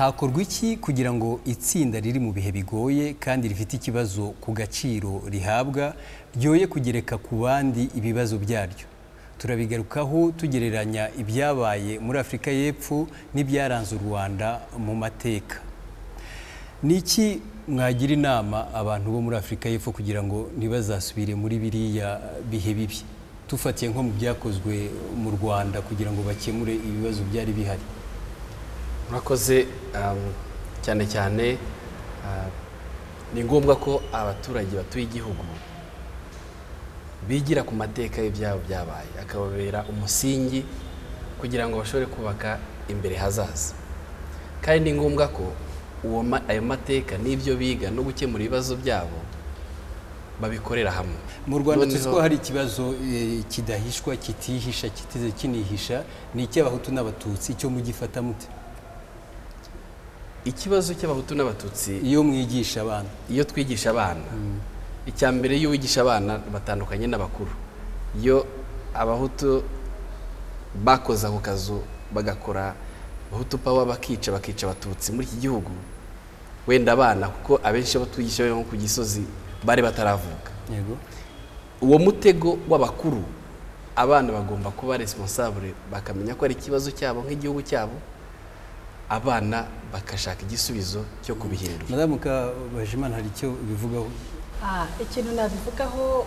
hakorwa iki kugira ngo itsinda riri mu bihe bigoye kandi rifite ikibazo ku gaciro rihabwa ryoye kugereka ku bandi ibibazo byaryo? Turabigarukaho tugereranya ibyabaye muri Afurika y'Epfo n'ibyaranze u Rwanda mu mateka. Niki mwagira inama abantu bo muri Afurika y'Epfo kugira ngo ntibazasubire muri biriya bihe bibi, tufatiye nko mu byakozwe mu Rwanda kugira ngo bakemure ibibazo byari bihari? Murakoze cyane cyane ni ngombwa ko abaturage batuye igihugu bigira ku mateka y'ibyabo byabaye, akababera umusingi kugira ngo bashobore kubaka imbere hazaza. Kandi ni ngombwa ko ayo mateka n'ibyo biga no gukemura ibibazo byabo babikorera hamwe. Mu Rwanda tuzi ko hari ikibazo kidahishwa, kitihisha, kitize kinihisha, ni icy'abahutu n'abatutsi. Icyo mugifata mute? Ikibazo cy'abahutu n'abatutsi iyo mwigisha abana, iyo twigisha abana, icya mbere iyo wigisha abana batandukanye n'abakuru. Iyo abahutu bakoze ako kazu bagakora abahutu pawa bakica abatutsi muri iki gihugu, wenda abana kuko abenshi abo twigisha nko ku Gisozi bari bataravuka. Yego. Uwo mutego w'abakuru abana bagomba kuba responsable, bakamenya ko ari ikibazo cyabo nk'igihugu cyabo, abana bakashaka igisubizo cyo kubihindura. Madame Kabajimana, hari icyo bivugaho? Ikintu nabivugaho,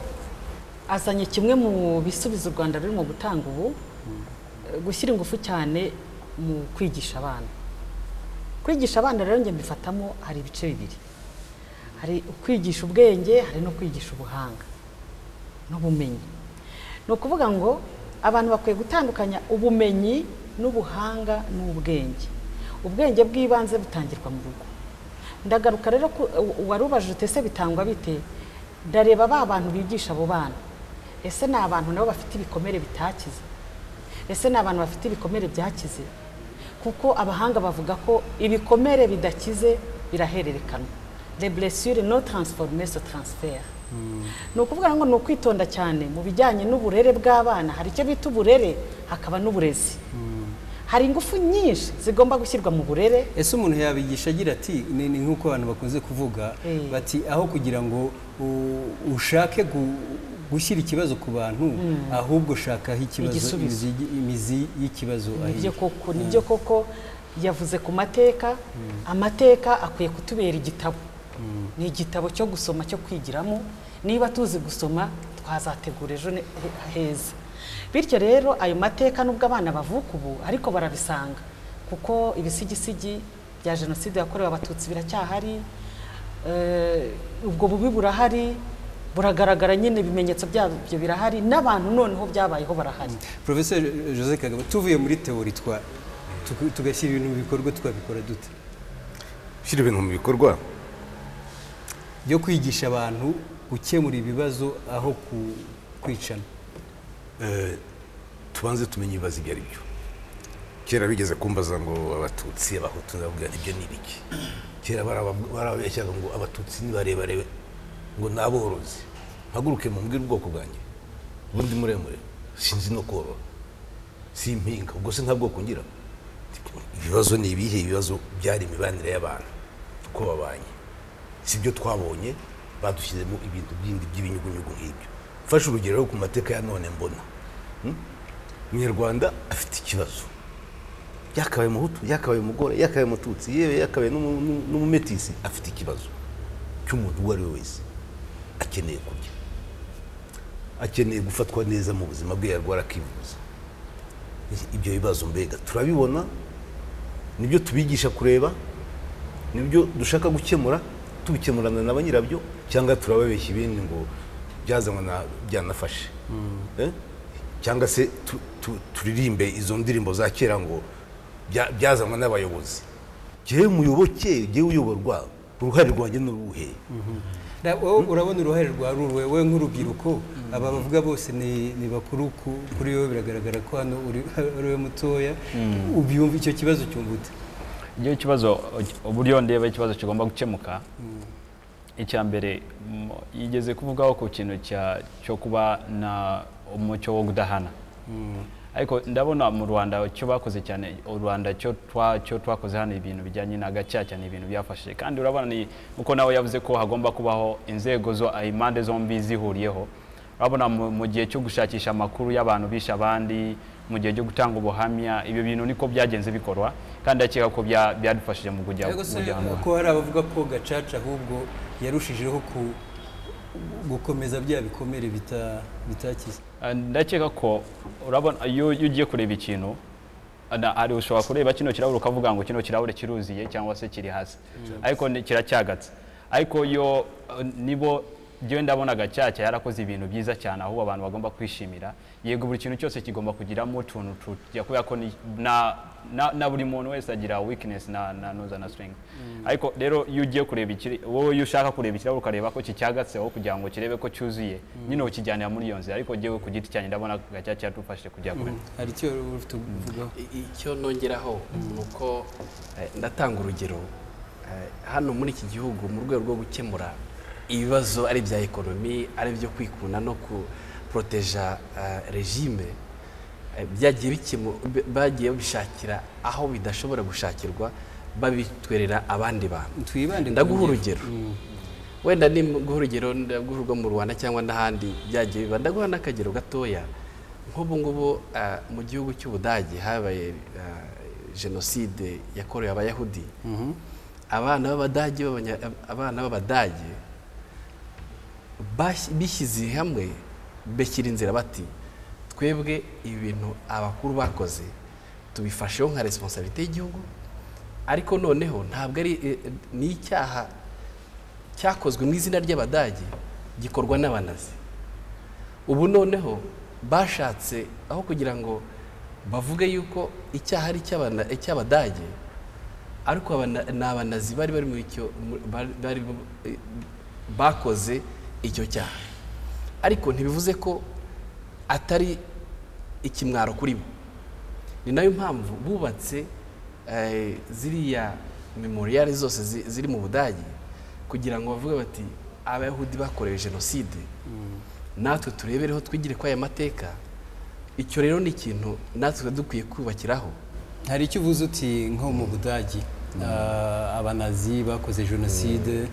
azanye kimwe mu bisubizo u Rwanda ruri mu gutanga ubu, gushyira ingufu cyane mu kwigisha abana. Kwigisha abana rero njye mbifatamo hari ibice bibiri. Hari kwigisha ubwenge, hari no kwigisha ubuhanga n'ubumenyi. Ni ukuvuga ngo abantu bakwiye gutandukanya ubumenyi n'ubuhanga n'ubwenge. Ubwenge bw'ibanze butangirwa mu rugo. Ndagaruka rero warubajije utese bitangwa bite? Ndareba ba bantu bigisha abo bana, ese ni abantu nabo bafite ibikomere bitakize? Ese ni abantu bafite ibikomere byakize? Kuko abahanga bavuga ko ibikomere bidakize birahererekanwa. Les blessures non transformées se transfèrent. Ni ukuvuga ngo ni ukwitonda cyane mu bijyanye n'uburere bw'abana. Hari icyo bita uburere, hakaba n'uburezi. Hari ingufu nyinshi zigomba gushyirwa mu burere. Ese umuntu yabigisha agira ati, ni nk'uko abantu bakunze kuvuga bati, aho kugira ngo ushake gushyira ikibazo ku bantu, ahubwo shakaho ikibazo, imizi y'ikibazo. Nibyo koko yavuze ku mateka. Amateka akwiye kutubera igitabo. Ni igitabo cyo gusoma, cyo kwigiramo. Niba tuzi gusoma, twazategura ejo heza. Bityo rero ayo mateka nubwo abana bavuka ubu ariko barabisanga, kuko ibisigisigi bya jenoside yakorewe abatutsi biracyahari. Ubwo bubi burahari, buragaragara nyine, ibimenyetso byabyo birahari, n'abantu noneho byabayeho barahari. Professor Joseph Kagabo, tuvuye muri teori tugashyira ibintu mu bikorwa, twabikora dute? Gushyira ibintu mu bikorwa byo kwigisha abantu gukemura ibibazo aho kwicana. Tubanze tumenye ibibazo ibyo ari byo. Kera bigeze kumbaza ngo abatutsi abahutu, ndavuga ibyo ni biki? Kera barabeshyaga ngo abatutsi ni barebare ngo naborozi. Haguruke mu mbwira ubwoko bwanjye, ubundi muremure, sinzi no korora, simpinga, ubwo se nta bwoko ngira. Ibibazo ni ibihe? Ibibazo byari imibanire y'abantu, uko babanye. Si byo twabonye, badushyizemo ibintu byindi by'ibinyugunyugu nk'ibyo. Fasha urugero ku mateka ya none mbona. Umunyarwanda afite ikibazo. Yakabaye umuhutu, yakabaye umugore, yakabaye umututsi, yewe yakabaye n'umumetisi, afite ikibazo cy'umuntu uwo ari we wese. Akeneye kurya, akeneye gufatwa neza mu buzima bwe, yarwara akivuza. Ibyo bibazo mbega turabibona, nibyo tubigisha kureba, nibyo dushaka gukemura, tubikemurana na banyirabyo, cyangwa turababeshya ibindi ngo byazanwa na byanafashe. Cyangwa se turirimbe izo ndirimbo za kera ngo byazanwa n'abayobozi. Jewe muyoboke, jewe uyoborwa, uruhare rwanjye n'uruhe? Urabona uruhare rwa ruwe, we nk'urubyiruko, aba bavuga bose ni bakuru kuri wowe, biragaragara ko hano uri mutoya. Ubyumva icyo kibazo cyumvute? Iyo kibazo uburyo ndeba ikibazo kigomba gukemuka, icya mbere yigeze kuvugaho ku kintu cyo kuba na umucyo wo gudahana. ariko ndabona mu Rwanda cyo bakoze cyane u Rwanda cyo twakoze hano ibintu bijyanye na gacaca ni ibintu byafashe kandi urabona ni uko nawe yavuze ko hagomba kubaho inzego zo impande zombi zihuriyeho urabona mu gihe cyo gushakisha amakuru y'abantu bisha abandi mu gihe cyo gutanga ubuhamya ibyo bintu niko byagenze bikorwa kandi akeka ko byadufashije mu kujya ko hari abavuga ko gacaca ahubwo yarushijeho gukomeza bya bikomere bitakize. Ndakeka ko urabona iyo ugiye kureba ikintu ari ushobora kureba kino kirahure ukavuga ngo kino kirahure kiruziye cyangwa se kiri hasi ariko kiracyagatse ariko yo nibo byo ndabona gacaca yarakoze ibintu byiza cyane aho abantu bagomba kwishimira yego buri kintu cyose kigomba kugiramo utuntu tujya ko na buri muntu wese agira weakness na strength ariko rero iyo ugiye kureba wowe iyo ushaka kureba ikirahure ukareba ko kicyagatse aho kugira ngo kirebe ko cyuzuye nyine ukijyanira muri iyo nzira ariko jewe ku giti cyane ndabona gacaca yatufashije kujya kure. Hari icyo ufite uvugaho? Icyo nongeraho nuko ndatanga urugero hano muri iki gihugu mu rwego rwo gukemura ibibazo ari bya ekonomi ari byo kwikuna no kuproteja regime bagiye bishakira aho bidashobora gushakirwa babitwerera abandi bantu. Ndaguha urugero wenda ni guha urugero ndaguha mu Rwanda cyangwa n'ahandi byagiye biba ndaguha n'akagero gatoya nk'ubu ngubu mu gihugu cy'Ubudage habaye jenoside yakorewe abayahudi abana b'Abadage bishyize hamwe beshyira inzira bati twebwe ibintu abakuru bakoze tubifasheho nka responsabilité y'igihugu ariko noneho ntabwo ari n'icyaha cyakozwe mu izina ry'Abadage gikorwa n'abanazi. Ubu noneho bashatse aho kugira ngo bavuge yuko icyaha ari icy'Abadage ariko n'abanazi bari mu icyo bakoze icyo cyaha ariko ntibivuze ko atari ikimwaro kuri bo. Ni nayo mpamvu bubatse ziriya memorial zose ziri mu Budage kugira ngo bavuge bati abayahudi bakorewe jenoside natwe turebereho twigire kwa aya mateka. Icyo rero ni ikintu natwe dukwiye kubakiraho. Hari icyo uvuze uti nko mu Budage abanazi bakoze jenoside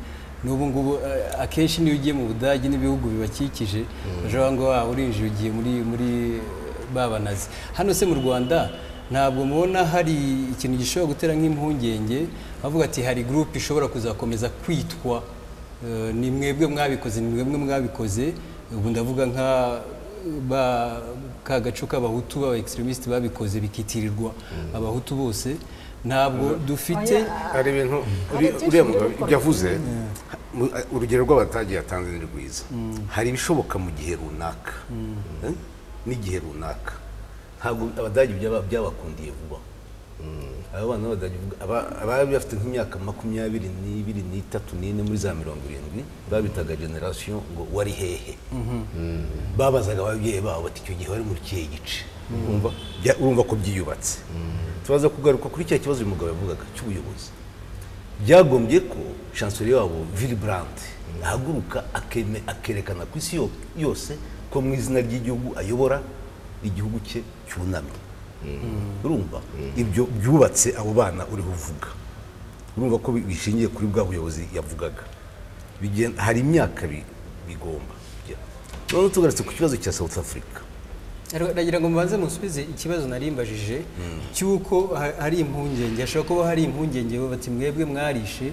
n'ubu ngubu akenshi niyo ugiye mu Budage n'ibihugu bibakikije baje ngo urinjye ugiye muri babanazi. Hano se mu Rwanda ntabwo mubona hari ikintu gishobora gutera nk'impungenge bavuga ati hari groupe ishobora kuzakomeza kwitwa ni mwebwe mwabikoze ubu ndavuga nka kagacu k'abahutu aba extremist babikoze bikitirirwa abahutu bose ntabwo dufite hari ibintu uriya mugabo yavuze urugero rw'Abadage yatanze ni rwiza. Hari ibishoboka mu gihe runaka n'igihe runaka ntabwo Abadage byabakundiye vuba. Aba bana b'Abadage abari bafite nk'imyaka 22 n'itatu muri za 70 babitaga generation ngo wari hehe babazaga ababyeyi babo bati icyo gihe wari muri kihe gice urumva ko byiyubatse. Tubaza kugaruka kuri cya kibazo uyu mugabo yavugaga cy'ubuyobozi byagombye ko chancelier wabo Willy Brandt ahaguruka akerekana ku isi yose ko mu izina ry'igihugu ayobora igihugu cye cyunamye. Urumva ibyo byubatse abo bana uri uvuga urumva ko bishingiye kuri bwa buyobozi yavugaga hari imyaka bigomba. None tugarutse ku kibazo cya South Africa nagira ngo mbanze musubize ikibazo narimbajije cyuko hari impungenge ashobora kuba hari impungenge bati mwebwe mwarishe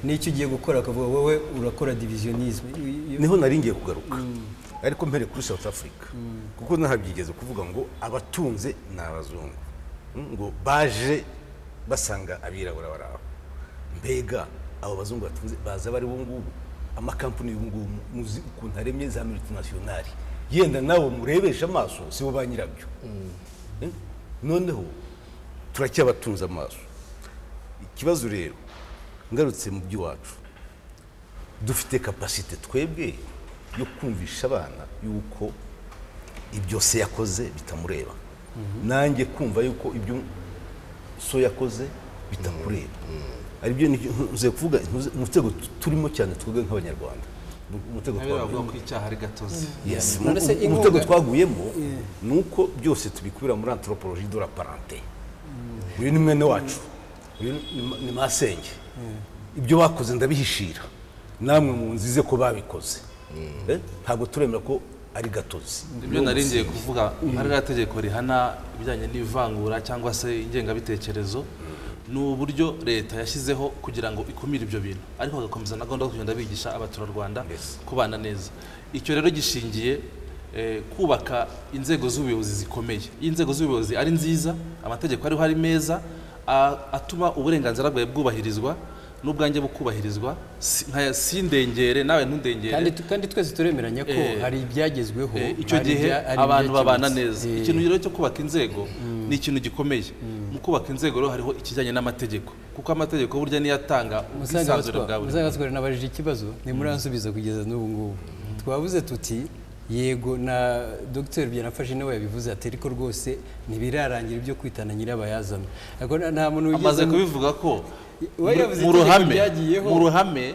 n'icyo ugiye gukora akavuga wowe urakora divisionisme. Niho naringiye kugaruka ariko mpere kuri South Africa kuko nahabyigeze kuvuga ngo abatunze n'abazungu ngo baje basanga abirabura baraho mbega abo bazungu batunze baza bari bo ngubu amakampani y'ubungubu muzi ukuntu aremye za multinationale yenda nabo murebesha amaso sibo banyirabyo. Noneho turacyabatunza amaso. Ikibazo rero ngarutse mu by'iwacu dufite capacity twebwe yo kumvisha abana yuko ibyo se yakoze bitamureba nanjye kumva yuko ibyo so yakoze bitakureba. Ari byo nze kuvuga mu tego turimo cyane twebwe nk'Abanyarwanda umutego nawe bavuga twaguyemo ko icyaha ari gatozi yes None se umutego inkunga- twaguyemo ni uko byose tubikubira muri anthropologie de la parenté uyu ni mwene wacu uyu ni masenge ibyo bakoze ndabihishira namwe munzize ko babikoze ntabwo turemera ko ari gatozi ibyo naringiye kuvuga hari tegeko rihana ibijyanye n'ivangura cyangwa se ingengabitekerezo ni uburyo leta yashyizeho kugira ngo ikumire ibyo bintu ariko bagakomeza na gahunda yo kugenda bigisha abaturarwanda kubana neza icyo rero gishingiye kubaka inzego z'ubuyobozi zikomeye iyo inzego z'ubuyobozi ari nziza amategeko ariho ari meza atuma uburenganzira bwawe bwubahirizwa n'ubwanjye bukubahirizwa sindengere nawe ntundengere kandi twese turemeranya ko hari ibyagezweho icyo gihe abantu babana neza ikintu rero cyo kubaka inzego ni ikintu gikomeye mu kubaka inzego rero hariho ikijyanye n'amategeko kuko amategeko burya niyo atanga ubwisanzure bwa buri muntu. Nabajije ikibazo ntimuransubiza kugeza n'ubu ngubu twavuze tuti yego na Dr Byanafashe nawe yabivuze ati ariko rwose ntibirarangira ibyo kwitana nyirabayazana ariko nta muntu amaze kubivuga ko mu ruhame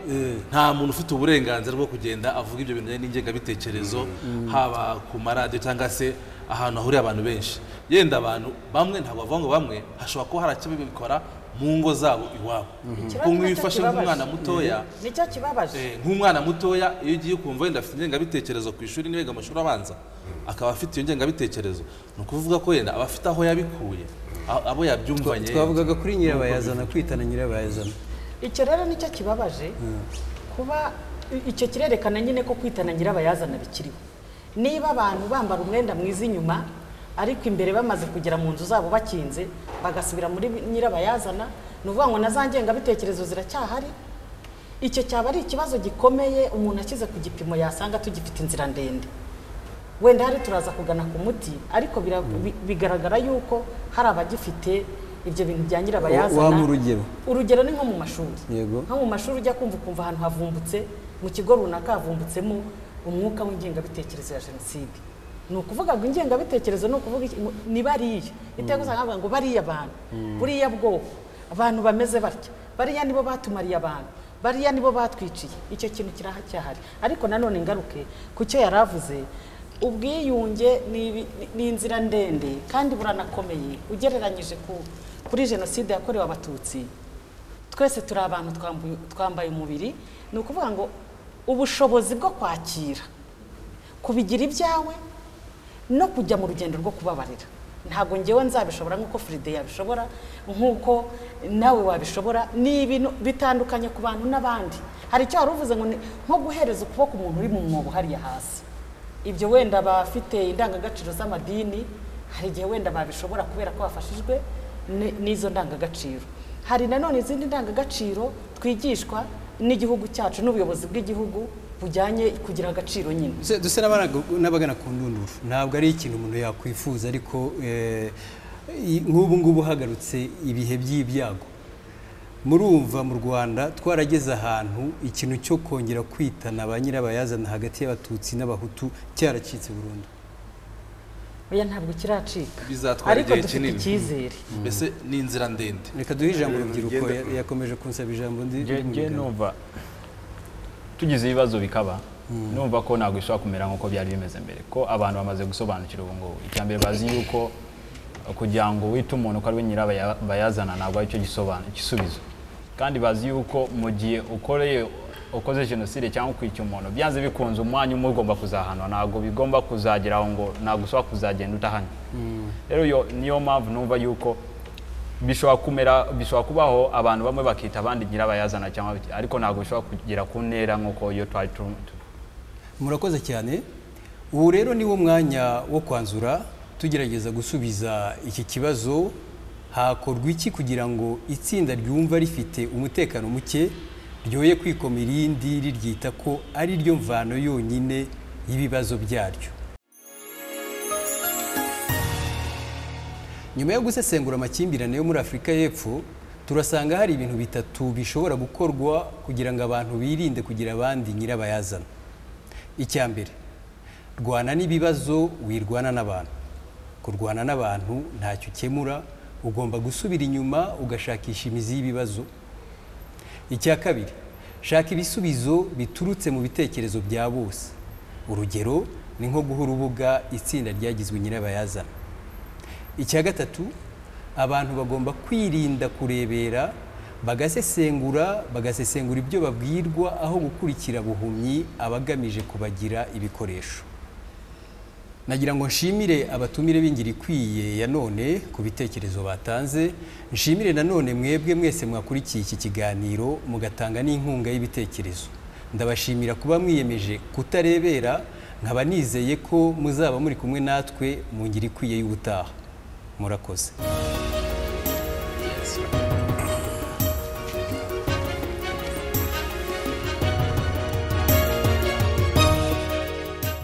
nta muntu ufite uburenganzira bwo kugenda avuga ibyo bintu n'ingengabitekerezo haba ku maradiyo cyangwa se ahantu hahuriye abantu benshi yenda abantu bamwe ntabwo bavuga ngo bamwe hashobora kuba hari icyo bikora mu ngo zabo iwabo kuko nk'ibifashe nk'umwana mutoya nicyo kibabaje nk'umwana mutoya iyo ugiye ukumva wenda afite ingengabitekerezo ku ishuri niba yiga amashuri abanza akaba afite iyo ngengabitekerezo ni ukuvuga ko yenda aba afite aho yabikuye abo yabyumvanye twavugaga kuri nyirabayazana kwitana nyirabayazana icyo rero nicyo kibabaje kuba icyo kirerekana nyine ko kwitana nyirabayazana bikiriho niba abantu bambara umwenda mwiza inyuma ariko imbere bamaze kugera mu nzu zabo bakinze bagasubira muri nyirabayazana ni ukuvuga ngo na za ngengabitekerezo ziracyahari icyo cyaba ari ikibazo gikomeye umuntu ashyize ku gipimo yasanga tugifite inzira ndende wenda hari turaza kugana ku muti ariko bigaragara yuko hari abagifite ibyo bintu bya nyirabayazana urugero ni nko mu mashuri nko mu mashuri ujya ukumva ahantu havumbutse mu kigo runaka havumbutsemo umwuka w'ingengabitekerezo ya jenoside ni ukuvuga ngo ingengabitekerezo ni ukuvuga ni bariya iteka usanga ngo bariya abantu buriya bwoko abantu bameze batya bariya nibo batumariye abantu bariya nibo batwiciye icyo kintu kiracyahari ariko nanone ngaruke ku cyo yari avuze ubwiyunge ni inzira ndende kandi buranakomeye ugereranyije kuri jenoside yakorewe abatutsi twese turi abantu twambaye umubiri ni ukuvuga ngo ubushobozi bwo kwakira kubigira ibyawe no kujya mu rugendo rwo kubabarira ntabwo ngewe nzabishobora nk'uko Fride yabishobora nk'uko nawe wabishobora ni ibintu bitandukanye ku bantu n'abandi hari icyo wari uvuze ngo nko guhereza ukuboko umuntu uri mu mwobo hariya hasi ibyo wenda bafite indangagaciro z'amadini hari igihe wenda babishobora kubera ko bafashijwe n'izo ndangagaciro hari nanone izindi ndangagaciro twigishwa n'igihugu cyacu n'ubuyobozi bw'igihugu bujyanye kugira agaciro nyine duse n'abagana ku ndunduru ntabwo ari ikintu umuntu yakwifuza ariko nk'ubu ngubu hagarutse ibihe by'ibyago murumva mu Rwanda twarageze ahantu ikintu cyo kongera kwitana ba nyirabayazana hagati y'abatutsi n'abahutu cyaracitse burundu oya ntabwo kiracika bizatwara igihe kinini icyizere mbese ni inzira ndende reka duhe ijambo urubyiruko yakomeje kunsaba ijambo njye numva tugize ibibazo bikaba numva ko ntabwo ishobora kumera nk'uko byari bimeze mbere ko abantu bamaze gusobanukira ubu ngubu icya mbere bazi yuko kugira ngo wite umuntu ko ari we nyirabayazana ntabwo aricyo gisubizo kandi bazi yuko mu gihe ukoze jenoside cyangwa ukwica umuntu byanze bikunze umwanya umwe ugomba kuzahanwa ntabwo bigomba kuzageraho ngo ntabwo ushobora kuzagenda utahanye rero niyo mpamvu numva yuko bishobora kubaho abantu bamwe bakita abandi nyirabayazana cyangwa ariko ntabwo bishobora kugera ku ntera nk'uko iyo twari murakoze cyane ubu rero niwo mwanya wo kwanzura tugerageza gusubiza iki kibazo hakorwa iki kugira ngo itsinda ryumva rifite umutekano muke ryoye kwikoma irindi riryita ko ari ryo mvano yonyine y'ibibazo byaryo nyuma yo gusesengura amakimbirane yo muri Afurika y'Epfo turasanga hari ibintu bitatu bishobora gukorwa kugira ngo abantu birinde kugira abandi nyirabayazana icya mbere rwana n'ibibazo wirwana n'abantu kurwana n'abantu ntacyo ukemura ugomba gusubira inyuma ugashakisha imizi y'ibibazo icya kabiri shaka ibisubizo biturutse mu bitekerezo bya bose. Urugero ni nko guha urubuga itsinda ryagizwe nyirabayazana. Icya gatatu, abantu bagomba kwirinda kurebera, bagasesengura ibyo babwirwa aho gukurikira buhumyi abagamije kubagira ibikoresho. Nagira ngo nshimire abatumire b'Ingiro Ikwiye ya none ku bitekerezo batanze. Nshimire nanone mwebwe mwese mwakurikiye iki kiganiro mugatanga n'inkunga y'ibitekerezo. Ndabashimira kuba mwiyemeje kutarebera, nkaba nizeye ko muzaba muri kumwe natwe mu Ngiro Ikwiye y'ubutaha. Murakoze.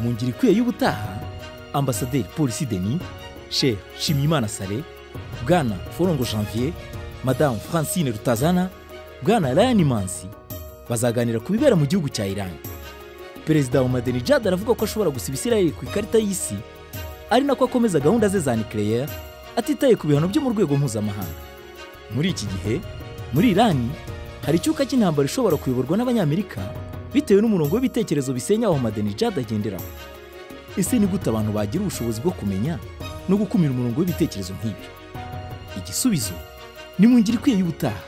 Mu Ngiro Ikwiye y'ubutaha, Ambasaderi Polisi Denis, Cher Shimimana Sale, Bwana Forongo Janvier, Madame Francine Rutazana, Bwana Ryan Mansi bazaganira ku bibera mu gihugu cya Iran. Perezida Ahmadinejad aravuga ko ashobora gusiba Isiraheli ku ikarita y'isi, ari nako akomeza gahunda ze za nucleaire atitaye ku bihano byo mu rwego mpuzamahanga. Muri iki gihe muri Iran hari icyuka cy'intambara ishobora kuyoborwa n'Abanyamerika bitewe n'umurongo w'ibitekerezo bisenya Ahmadinejad agenderaho. Ese ni gute abantu bagira ubushobozi bwo kumenya no gukumira umurongo w'ibitekerezo nk'ibi? Igisubizo ni mu Ngiro Ikwiye y'ubutaha.